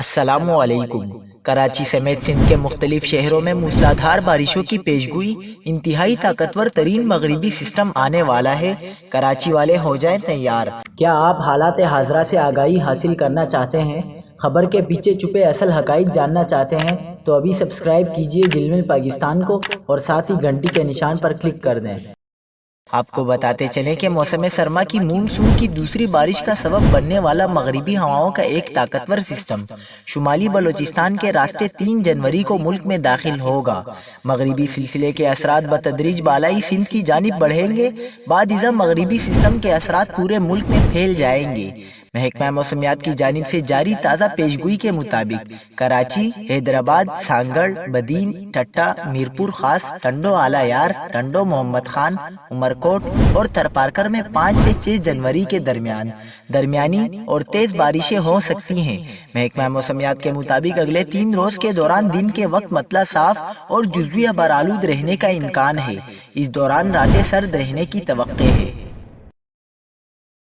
السلام علیکم۔ کراچی سمیت سندھ کے مختلف شہروں میں موسلادھار بارشوں کی پیشگوئی، انتہائی طاقتور ترین مغربی سسٹم آنے والا ہے۔ کراچی والے ہو جائیں تیار۔ کیا آپ حالات حاضرہ سے آگاہی حاصل کرنا چاہتے ہیں؟ خبر کے پیچھے چھپے اصل حقائق جاننا چاہتے ہیں تو ابھی سبسکرائب کیجئے جلمل پاکستان کو اور ساتھ ہی گھنٹی کے نشان پر کلک کر دیں۔ آپ کو بتاتے چلیں کہ موسم سرما کی مونسون کی دوسری بارش کا سبب بننے والا مغربی ہواؤں کا ایک طاقتور سسٹم شمالی بلوچستان کے راستے 3 جنوری کو ملک میں داخل ہوگا۔ مغربی سلسلے کے اثرات بتدریج بالائی سندھ کی جانب بڑھیں گے، بعد ازاں مغربی سسٹم کے اثرات پورے ملک میں پھیل جائیں گے۔ محکمہ موسمیات کی جانب سے جاری تازہ پیشگوئی کے مطابق کراچی، حیدرآباد، سانگڑ، بدین، ٹھٹہ، میرپور خاص، ٹنڈو اعلیٰ یار، ٹنڈو محمد خان، عمرکوٹ اور تھرپارکر میں 5 سے 6 جنوری کے درمیان درمیانی اور تیز بارشیں ہو سکتی ہیں۔ محکمہ موسمیات کے مطابق اگلے 3 روز کے دوران دن کے وقت مطلع صاف اور جزوی غبار آلود رہنے کا امکان ہے۔ اس دوران راتیں سرد رہنے کی توقع ہے۔